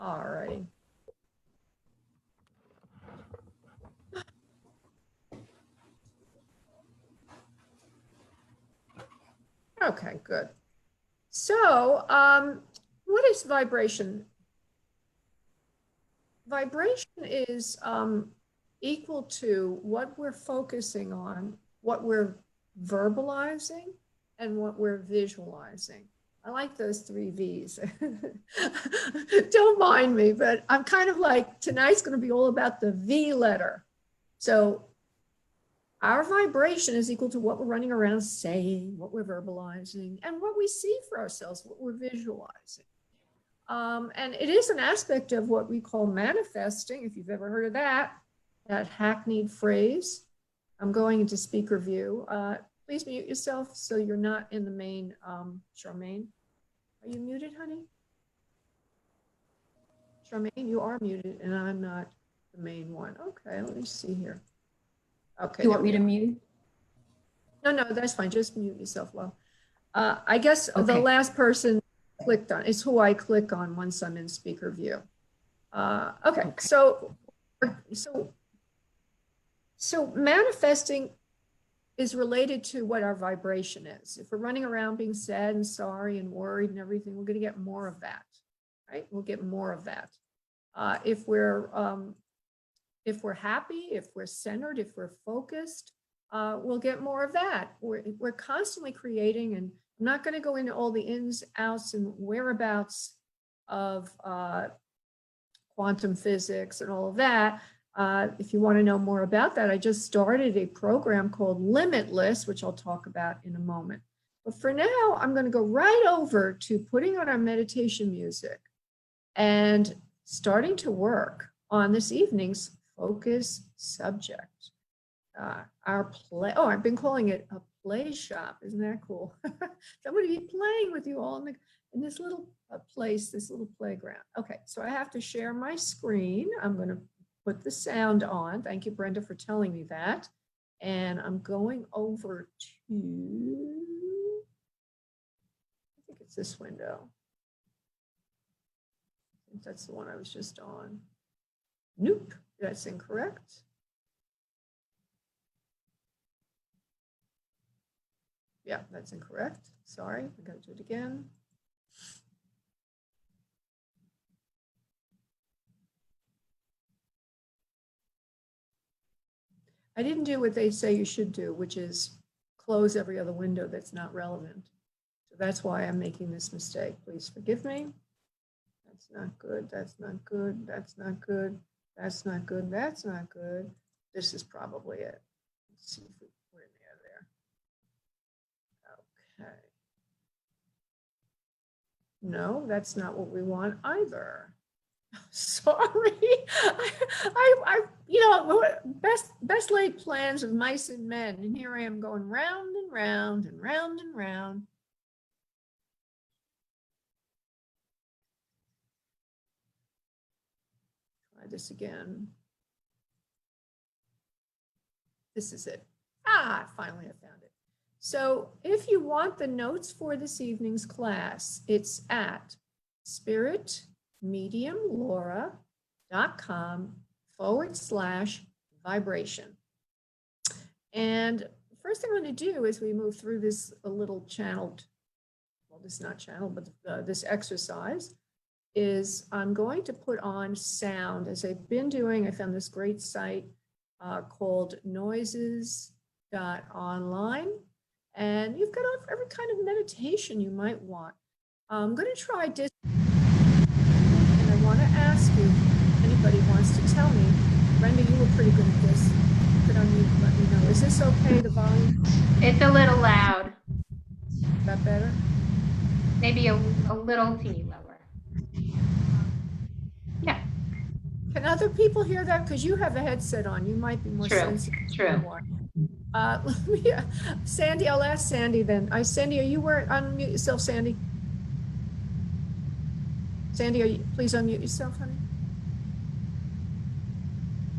All right. Okay, good. So, what is vibration? Vibration is equal to what we're focusing on, what we're verbalizing, and what we're visualizing. I like those 3 V's. Don't mind me, but I'm kind of like, tonight's going to be all about the V letter. So our vibration is equal to what we're running around saying, what we're verbalizing, and what we see for ourselves, what we're visualizing. And it is an aspect of what we call manifesting, if you've ever heard of that hackneyed phrase. I'm going into speaker view. Please mute yourself so you're not in the main. Charmaine, are you muted, honey? Charmaine, you are muted and I'm not the main one. Okay, let me see here. Okay. You want me to mute? No, that's fine. Just mute yourself. Well, I guess Okay. the last person clicked on is who I click on once I'm in speaker view. Okay. So manifesting is related to what our vibration is. If we're running around being sad and sorry and worried and everything, we're going to get more of that, right? We'll get more of that. If we're happy, if we're centered, if we're focused, we'll get more of that. We're constantly creating, and I'm not going to go into all the ins, outs, and whereabouts of quantum physics and all of that. If you want to know more about that, I just started a program called Limitless, which I'll talk about in a moment. But for now, I'm going to go right over to putting on our meditation music and starting to work on this evening's focus subject. Our play, I've been calling it a play shop. Isn't that cool? So I'm going to be playing with you all in this little place, this little playground. Okay, so I have to share my screen. I'm going to put the sound on. Thank you, Brenda, for telling me that. And I'm going over to, I think it's this window. I think that's the one I was just on. Nope, that's incorrect. Yeah, that's incorrect. Sorry, I gotta do it again. I didn't do what they say you should do, which is close every other window that's not relevant. So that's why I'm making this mistake. Please forgive me. That's not good. That's not good. That's not good. That's not good. That's not good. This is probably it. Let's see if we're in there. Okay. No, that's not what we want either. Sorry. I best laid plans of mice and men. And here I am going round and round and round and round. Try this again. This is it. Finally I found it. So if you want the notes for this evening's class, it's at spiritmediumlaura.com/vibration. And the first thing I'm going to do is we move through this little channeled, well, this is not channeled, but this exercise is I'm going to put on sound as I've been doing. I found this great site called noises.online. And you've got every kind of meditation you might want. I'm going to try this. And I want to ask you if anybody wants to tell me. Brenda, you were pretty good at this. You could unmute and let me know. Is this okay, the volume? It's a little loud. Is that better? Maybe a little teeny lower. Yeah. Can other people hear that? Because you have a headset on. You might be more sensitive. True. Sandy, I'll ask Sandy then. Sandy, are you unmute yourself, Sandy? Sandy, please unmute yourself, honey?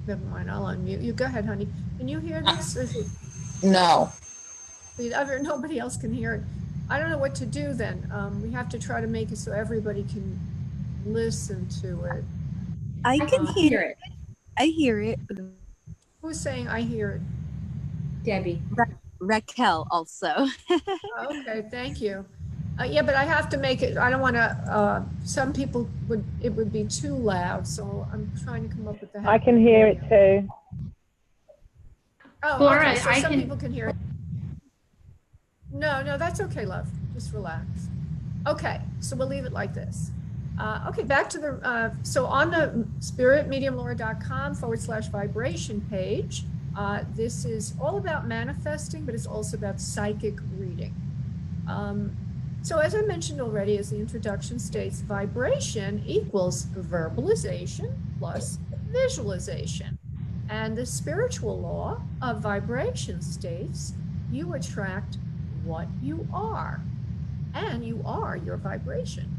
Never mind, I'll unmute you. Go ahead, honey. Can you hear this? No. Nobody else can hear it. I don't know what to do then. We have to try to make it so everybody can listen to it. I I can can hear hear it. it. I hear it. Who's saying I hear it? Debbie. Raquel also. Okay, thank you. Yeah, but I have to make it, I don't want to, some people would, it would be too loud, so I'm trying to come up with the. I can hear it too. Oh, Laura, okay, so I some can. people can hear it. No, no, that's okay, love. Just relax. Okay, so we'll leave it like this. Okay, back to the, so on the spiritmediumlaura.com/vibration page, this is all about manifesting, but it's also about psychic reading. So as I mentioned already, as the introduction states, vibration equals verbalization plus visualization. And the spiritual law of vibration states you attract what you are, and you are your vibration.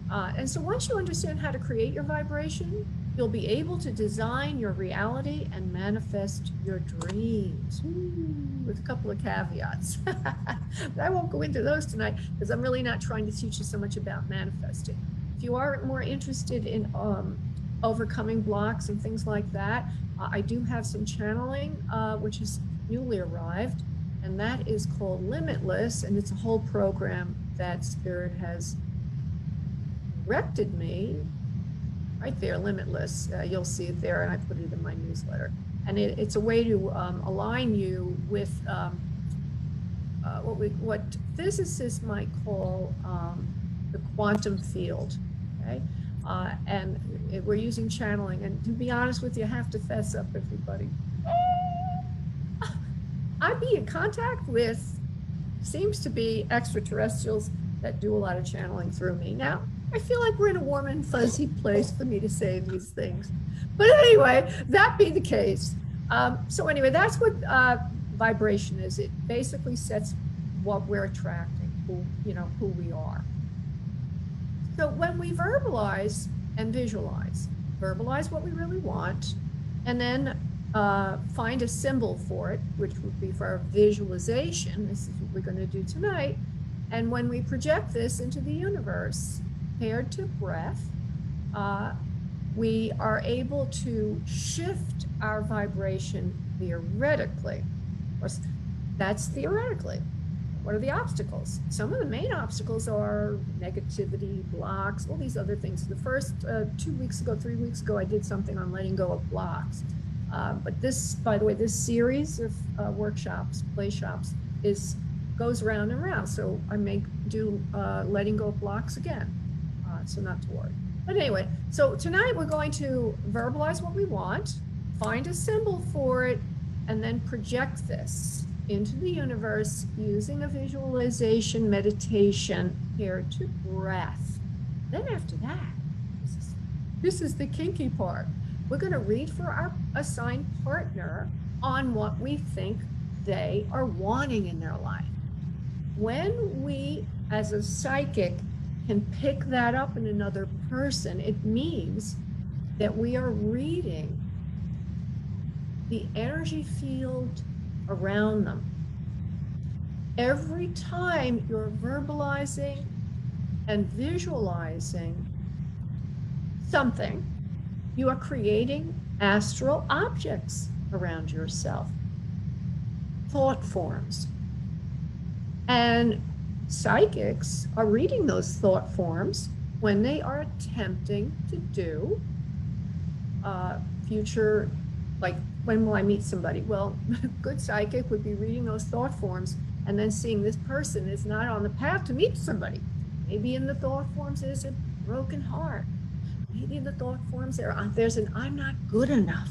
And so once you understand how to create your vibration, you'll be able to design your reality and manifest your dreams. Ooh, with a couple of caveats. But I won't go into those tonight because I'm really not trying to teach you so much about manifesting. If you are more interested in overcoming blocks and things like that, I do have some channeling, which is newly arrived, and that is called Limitless, and it's a whole program that Spirit has directed me right there, Limitless. You'll see it there, and I put it in my newsletter. And it's a way to align you with what physicists might call the quantum field. Okay, and we're using channeling. And to be honest with you, I have to fess up, everybody. I'd be in contact with, seems to be extraterrestrials that do a lot of channeling through me. Now, I feel like we're in a warm and fuzzy place for me to say these things. But anyway, that be the case. So anyway, that's what vibration is. It basically sets what we're attracting, who we are. So when we verbalize and visualize what we really want, and then find a symbol for it, which would be for our visualization. This is what we're going to do tonight. And when we project this into the universe, paired to breath, we are able to shift our vibration theoretically. Of course, that's theoretically. What are the obstacles? Some of the main obstacles are negativity, blocks, all these other things. The first 3 weeks ago, I did something on letting go of blocks. But this, by the way, this series of workshops, play shops, goes round and round. So I may do letting go of blocks again. So not to worry. But anyway, so tonight we're going to verbalize what we want, find a symbol for it, and then project this into the universe using a visualization meditation paired to breath. Then after that, this is the kinky part. We're going to read for our assigned partner on what we think they are wanting in their life. When we, as a psychic, can pick that up in another person, it means that we are reading the energy field around them. Every time you're verbalizing and visualizing something, you are creating astral objects around yourself, thought forms. And psychics are reading those thought forms when they are attempting to do future, like, when will I meet somebody? Well, good psychic would be reading those thought forms and then seeing this person is not on the path to meet somebody. Maybe in the thought forms there's a broken heart. Maybe in the thought forms there's an I'm not good enough.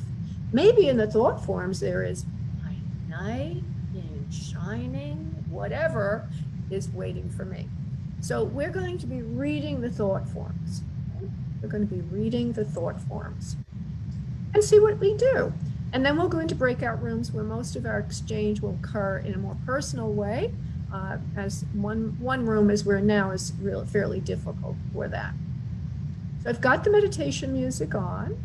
Maybe in the thought forms there is my knight in shining, whatever is waiting for me. So we're going to be reading the thought forms. Okay? We're going to be reading the thought forms and see what we do. And then we'll go into breakout rooms where most of our exchange will occur in a more personal way, as one room as we're now is fairly difficult for that. So I've got the meditation music on.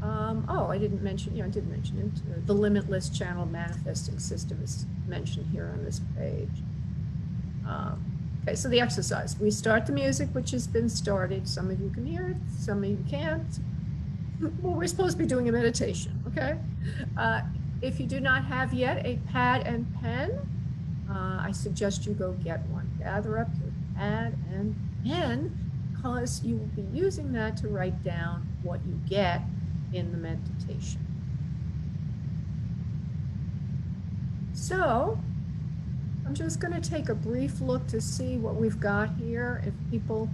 I didn't mention, I did mention it. The Limitless Channel Manifesting System is mentioned here on this page. Okay, so the exercise, we start the music, which has been started. Some of you can hear it, some of you can't. Well, we're supposed to be doing a meditation, okay? If you do not have yet a pad and pen, I suggest you go get one. Gather up your pad and pen because you will be using that to write down what you get in the meditation. So I'm just going to take a brief look to see what we've got here. If people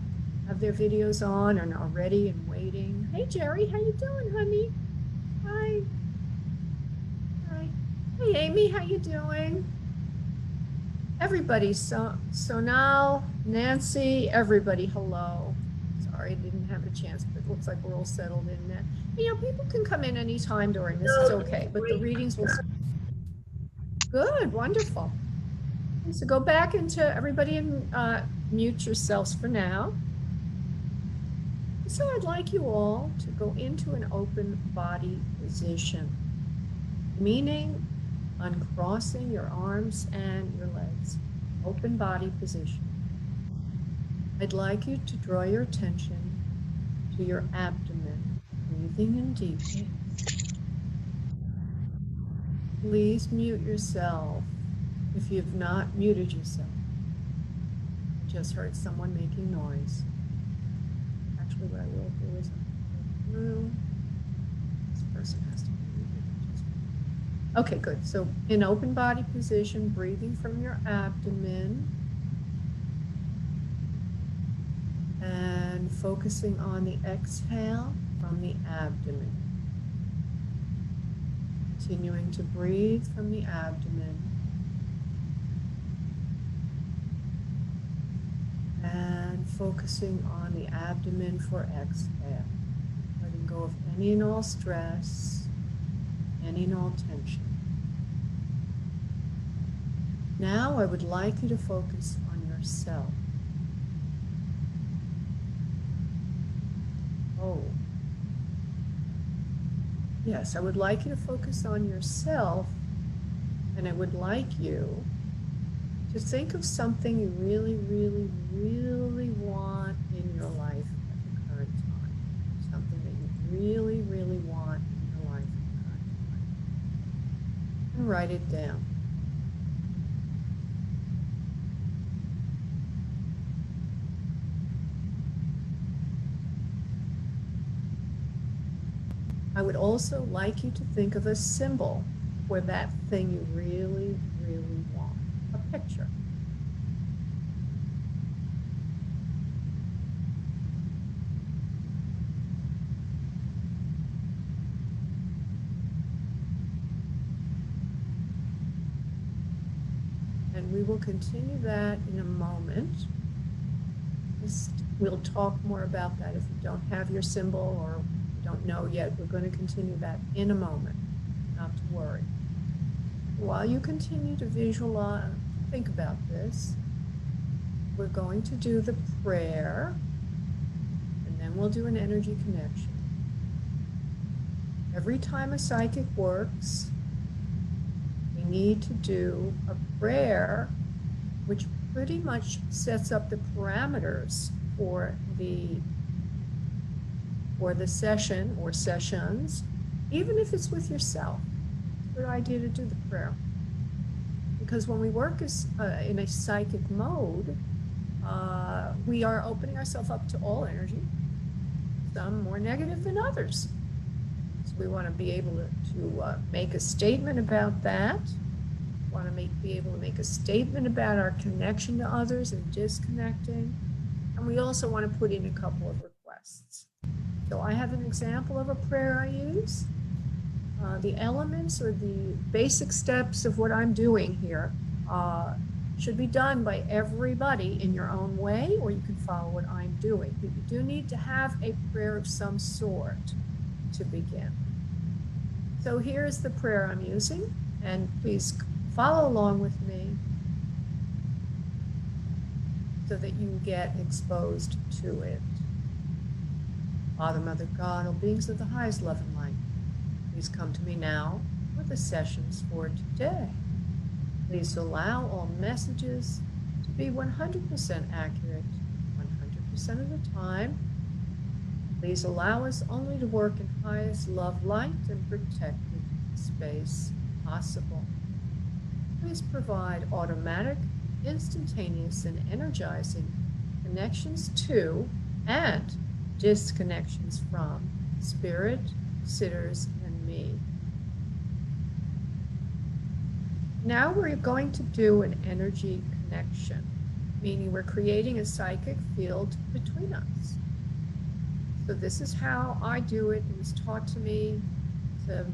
have their videos on and are ready and waiting. Hey, Jerry, how you doing, honey? Hi. Hi. Hey, Amy, how you doing? Everybody, Sonal, Nancy, everybody, hello. Sorry, I didn't have a chance, but it looks like we're all settled in there. You know, people can come in anytime during this, it's okay, but the readings will. Good, wonderful. So go back into everybody and mute yourselves for now. So I'd like you all to go into an open body position, meaning uncrossing your arms and your legs, open body position. I'd like you to draw your attention to your abdomen, breathing in deeply. Please mute yourself if you've not muted yourself. I just heard someone making noise. Actually, what I will do is go through. This person has to be muted. Okay, good. So in open body position, breathing from your abdomen and focusing on the exhale from the abdomen. Continuing to breathe from the abdomen. And focusing on the abdomen for exhale. Letting go of any and all stress, any and all tension. Now I would like you to focus on yourself. Oh. Yes, I would like you to focus on yourself, and I would like you to think of something you really, really, really want in your life at the current time. Something that you really, really want in your life at the current time. And write it down. I would also like you to think of a symbol for that thing you really, really want. A picture. And we will continue that in a moment. We'll talk more about that if you don't have your symbol or don't know yet. We're going to continue that in a moment, not to worry. While you continue to visualize, think about this, we're going to do the prayer, and then we'll do an energy connection. Every time a psychic works, we need to do a prayer which pretty much sets up the parameters for the session or sessions, even if it's with yourself. It's a good idea to do the prayer. Because when we work in a psychic mode, we are opening ourselves up to all energy, some more negative than others. So we want to be able to make a statement about that. We want to be able to make a statement about our connection to others and disconnecting. And we also want to put in a couple of requests. So I have an example of a prayer I use. The elements or the basic steps of what I'm doing here should be done by everybody in your own way, or you can follow what I'm doing. But you do need to have a prayer of some sort to begin. So here's the prayer I'm using, and please follow along with me so that you get exposed to it. Father, Mother, God, all beings of the highest love and light, please come to me now for the sessions for today. Please allow all messages to be 100% accurate 100% of the time. Please allow us only to work in highest love, light, and protected space possible. Please provide automatic, instantaneous, and energizing connections to and disconnections from spirit, sitters, and me. Now we're going to do an energy connection, meaning we're creating a psychic field between us. So this is how I do it. It was taught to me. It's a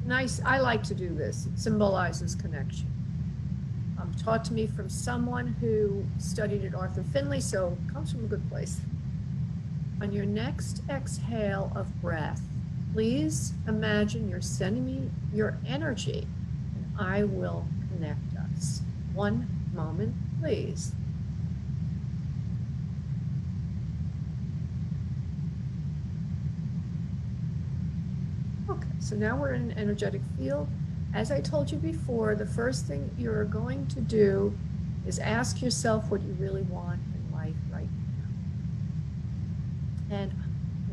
nice, I like to do this. It symbolizes connection. Taught to me from someone who studied at Arthur Finley, so it comes from a good place. On your next exhale of breath, please imagine you're sending me your energy, and I will connect us. One moment, please. Okay, so now we're in an energetic field. As I told you before, the first thing you're going to do is ask yourself what you really want in life right now. And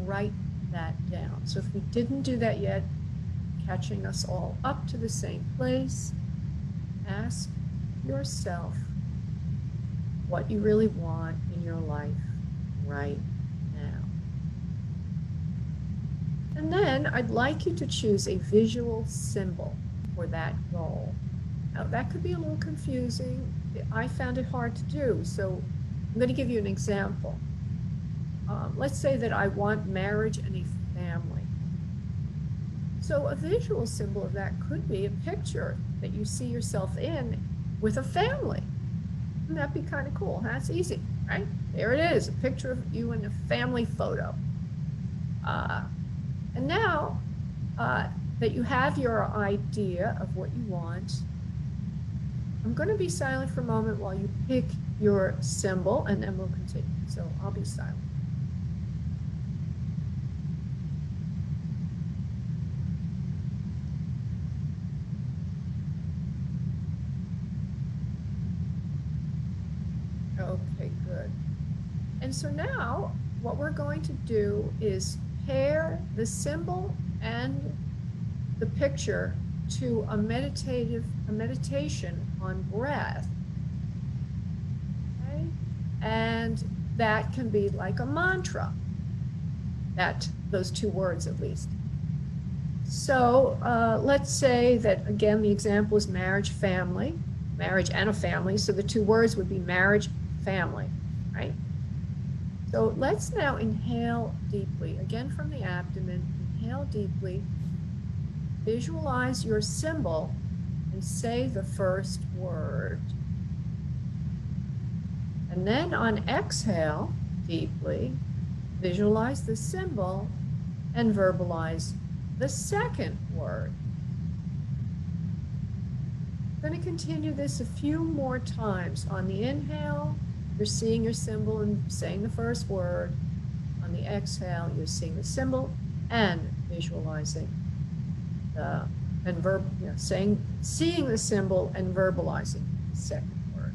write that down. So if we didn't do that yet, catching us all up to the same place, ask yourself what you really want in your life right now. And then I'd like you to choose a visual symbol for that goal. Now that could be a little confusing. I found it hard to do, so I'm going to give you an example. Let's say that I want marriage and a family. So a visual symbol of that could be a picture that you see yourself in with a family. Wouldn't that be kind of cool? That's easy, right? There it is, a picture of you in a family photo. And now that you have your idea of what you want, I'm going to be silent for a moment while you pick your symbol, and then we'll continue. So I'll be silent. Okay, good. And so now what we're going to do is pair the symbol and the picture to a meditation on breath. Okay? And that can be like a mantra, those two words at least. So let's say that, again, the example is marriage, family, marriage and a family. So the two words would be marriage, family, right? So let's now inhale deeply, again from the abdomen, inhale deeply, visualize your symbol, and say the first word. And then on exhale deeply, visualize the symbol and verbalize the second word. I'm going to continue this a few more times. On the inhale, you're seeing your symbol and saying the first word. On the exhale, you're seeing the symbol and visualizing seeing the symbol and verbalizing the second word.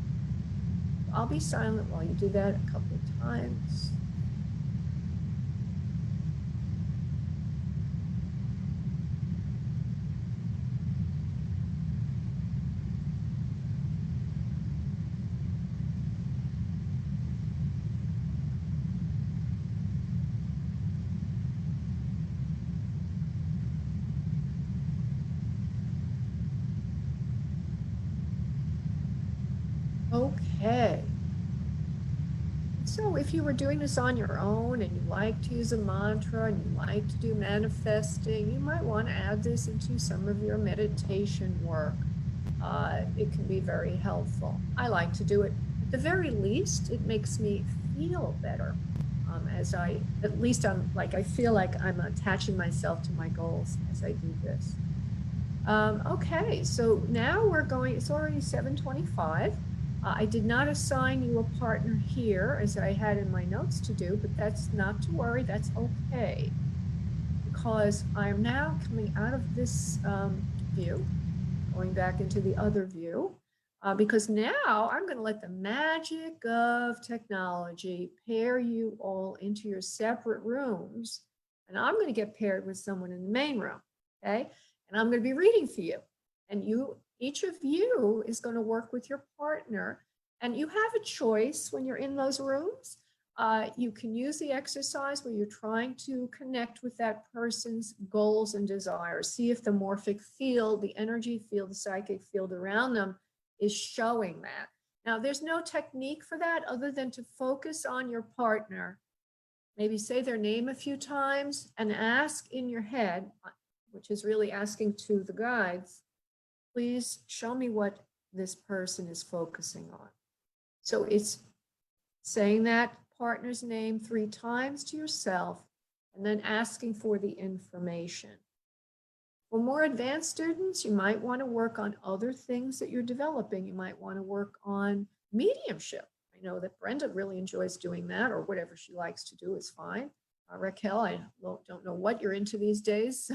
I'll be silent while you do that a couple of times. Okay. So if you were doing this on your own and you like to use a mantra and you like to do manifesting, you might want to add this into some of your meditation work. It can be very helpful. I like to do it. At the very least, it makes me feel better. I feel like I'm attaching myself to my goals as I do this. Okay, so now it's already 7:25. I did not assign you a partner here as I had in my notes to do, but that's not to worry, that's okay. Because I'm now coming out of this view, going back into the other view. Because now I'm going to let the magic of technology pair you all into your separate rooms. And I'm going to get paired with someone in the main room. Okay. And I'm going to be reading for you. And each of you is going to work with your partner. And you have a choice when you're in those rooms. You can use the exercise where you're trying to connect with that person's goals and desires. See if the morphic field, the energy field, the psychic field around them is showing that. Now, there's no technique for that other than to focus on your partner. Maybe say their name a few times and ask in your head, which is really asking to the guides, please show me what this person is focusing on. So it's saying that partner's name 3 times to yourself and then asking for the information. For more advanced students, you might want to work on other things that you're developing. You might want to work on mediumship. I know that Brenda really enjoys doing that, or whatever she likes to do is fine. Raquel, I don't know what you're into these days.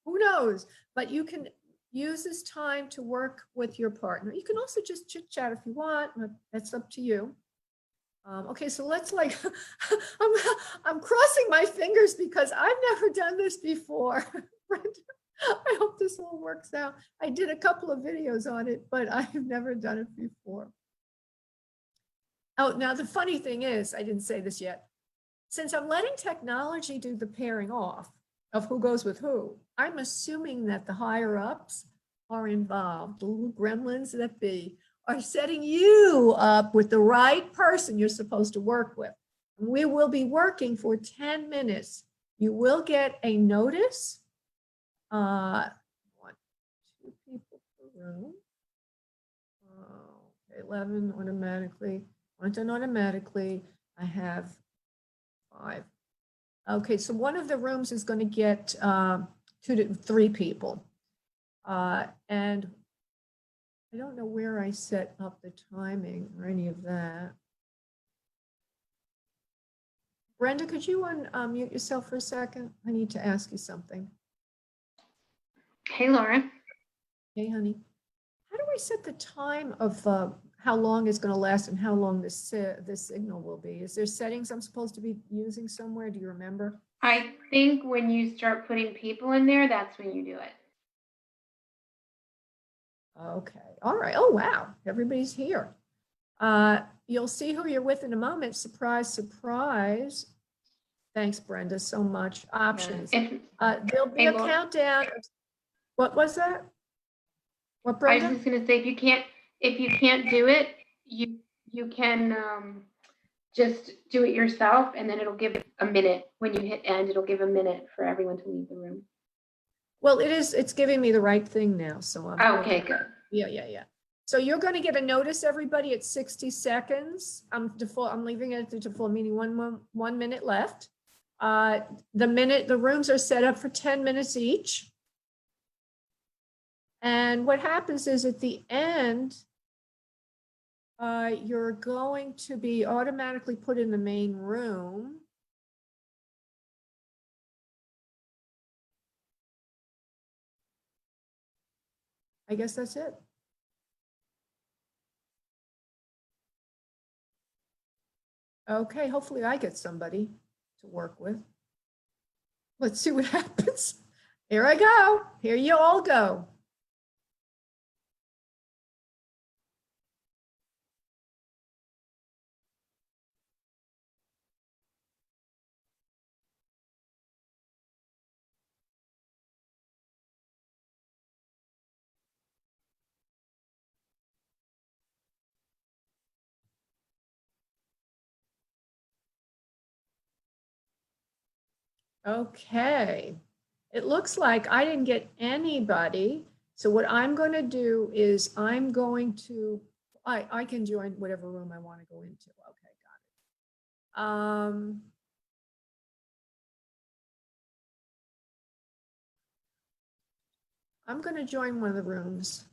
Who knows? But you can use this time to work with your partner. You can also just chit chat if you want. That's up to you. Okay, so let's I'm crossing my fingers because I've never done this before. Brenda, I hope this all works out. I did a couple of videos on it, but I've never done it before. Oh, now the funny thing is, I didn't say this yet. Since I'm letting technology do the pairing off of who goes with who, I'm assuming that the higher ups are involved, the little gremlins that be, are setting you up with the right person you're supposed to work with. We will be working for 10 minutes. You will get a notice. 1, 2 people per room. 11 automatically. One done automatically. I have 5. Okay, so one of the rooms is going to get 2 to 3 people. And I don't know where I set up the timing or any of that. Brenda, could you unmute yourself for a second? I need to ask you something. Hey, Lauren. Hey, honey. How do I set the time of how long it's going to last and how long this signal will be? Is there settings I'm supposed to be using somewhere? Do you remember? I think when you start putting people in there, that's when you do it. Okay. All right. Oh, wow. Everybody's here. You'll see who you're with in a moment. Surprise, surprise. Thanks, Brenda, so much. Options. There'll be a countdown. What was that? What, Brenda? I was just going to say, if you can't do it, you can just do it yourself, and then it'll give a minute. When you hit end, it'll give a minute for everyone to leave the room. Well, it's giving me the right thing now, so I'm okay, good. Yeah. So you're going to get a notice, everybody, at 60 seconds. I'm leaving it at the default, meaning 1 minute left. The rooms are set up for 10 minutes each. And what happens is at the end, you're going to be automatically put in the main room. I guess that's it. Okay, hopefully I get somebody to work with. Let's see what happens. Here I go. Here you all go. Okay, it looks like I didn't get anybody. So what I'm going to do is I can join whatever room I want to go into. Okay, got it. I'm going to join one of the rooms.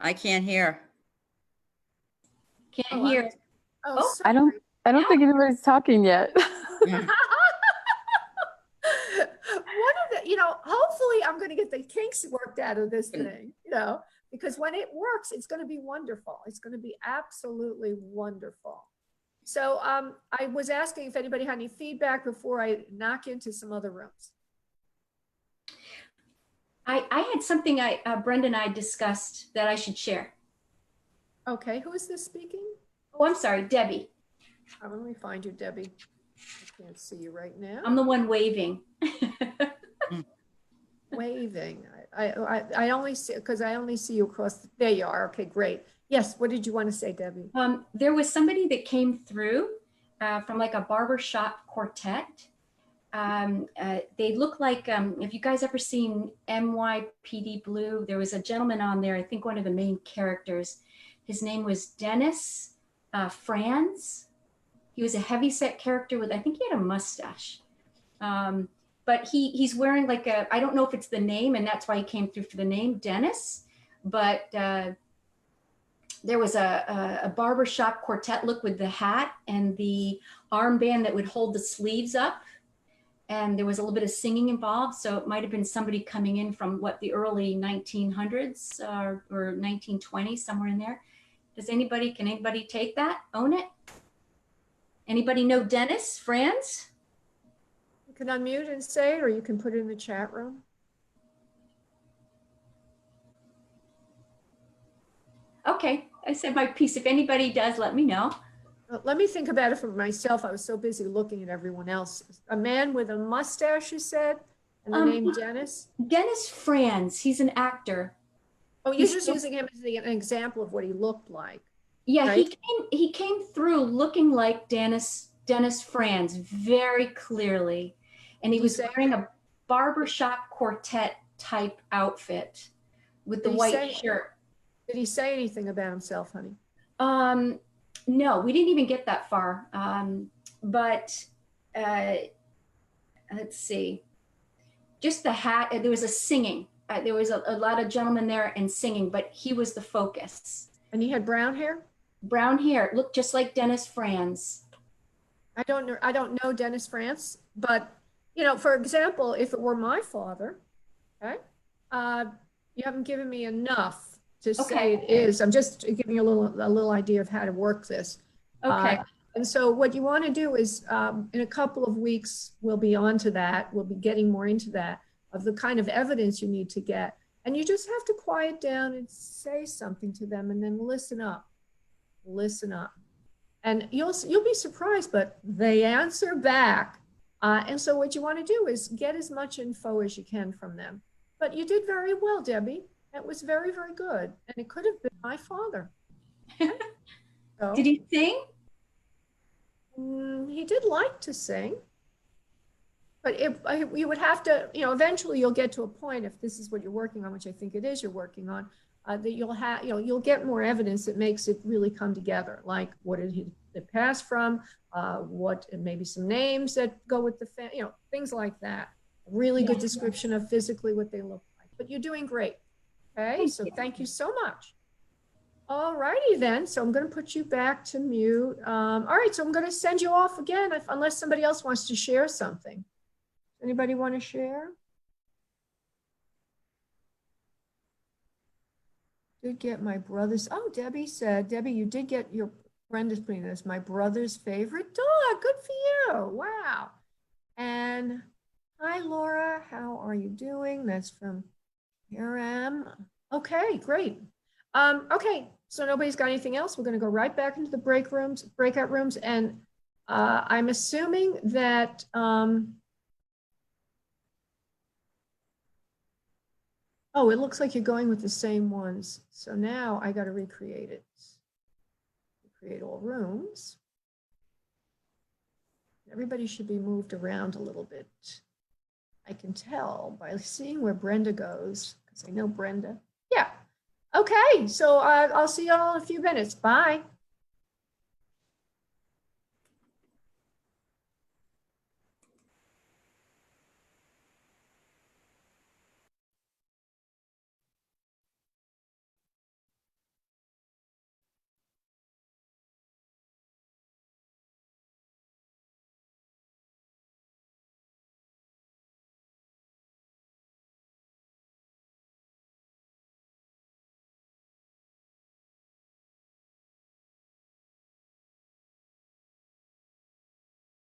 I can't hear. Can't Oh, hear. Oh, Oh, I don't think anybody's talking yet. One of the, hopefully I'm going to get the kinks worked out of this thing, because when it works, it's going to be wonderful. It's going to be absolutely wonderful. So I was asking if anybody had any feedback before I knock into some other rooms. I had something Brenda and I discussed that I should share. Okay, who is this speaking? Oh, I'm sorry, Debbie. Let me find you, Debbie. I can't see you right now. I'm the one waving. Waving. I only see, because I only see you across. There you are. Okay, great. Yes, what did you want to say, Debbie? There was somebody that came through from like a barbershop quartet. They look like, if you guys ever seen NYPD Blue, there was a gentleman on there, I think one of the main characters. His name was Dennis Franz. He was a heavyset character with, I think he had a mustache. But he's wearing like I don't know if it's the name, and that's why he came through for the name, Dennis. But there was a barbershop quartet look with the hat and the armband that would hold the sleeves up. And there was a little bit of singing involved. So it might have been somebody coming in from the early 1900s or 1920s, somewhere in there. Can anybody take that, own it? Anybody know Dennis Franz? You can unmute and say it, or you can put it in the chat room. Okay, I said my piece. If anybody does, let me know. Let me think about it for myself. I was so busy looking at everyone else. A man with a mustache, you said, and the name Dennis? Dennis Franz, he's an actor. Oh, you're just using him as an example of what he looked like. Yeah, right? he came through looking like Dennis Franz very clearly. And he was wearing a barbershop quartet type outfit with the white shirt. Did he say anything about himself, honey? No, we didn't even get that far. But let's see. Just the hat, there was a singing. There was a lot of gentlemen there and singing, but he was the focus. And he had brown hair? Brown hair, looked just like Dennis Franz. I don't know Dennis Franz, but for example, if it were my father, okay, you haven't given me enough to say it is. I'm just giving you a little idea of how to work this. Okay. And so what you want to do is, in a couple of weeks, we'll be on to that. We'll be getting more into that, of the kind of evidence you need to get. And you just have to quiet down and say something to them and then listen up. Listen up. And you'll be surprised, but they answer back. And so what you want to do is get as much info as you can from them. But you did very well, Debbie. It was very, very good. And it could have been my father. So, Did he sing? he did like to sing. But you would have to, eventually you'll get to a point, if this is what you're working on, which I think it is you're working on, that you'll have, you'll get more evidence that makes it really come together. Like, what did he pass from? What, and maybe some names that go with the, things like that. A really good description of physically what they look like. But you're doing great. Okay, so thank you so much. All righty then. So I'm going to put you back to mute. All right, so I'm going to send you off again, unless somebody else wants to share something. Anybody want to share? Did get my brother's. Oh, Debbie said, Debbie, you did get your friend is putting this, my brother's favorite dog. Good for you. Wow. And hi, Laura. How are you doing? That's from Aram. Okay, great. Okay, so nobody's got anything else. We're going to go right back into the breakout rooms. And I'm assuming that oh, it looks like you're going with the same ones. So now I got to recreate it. Create all rooms. Everybody should be moved around a little bit. I can tell by seeing where Brenda goes, because I know Brenda. Yeah. Okay, so I'll see y'all in a few minutes. Bye.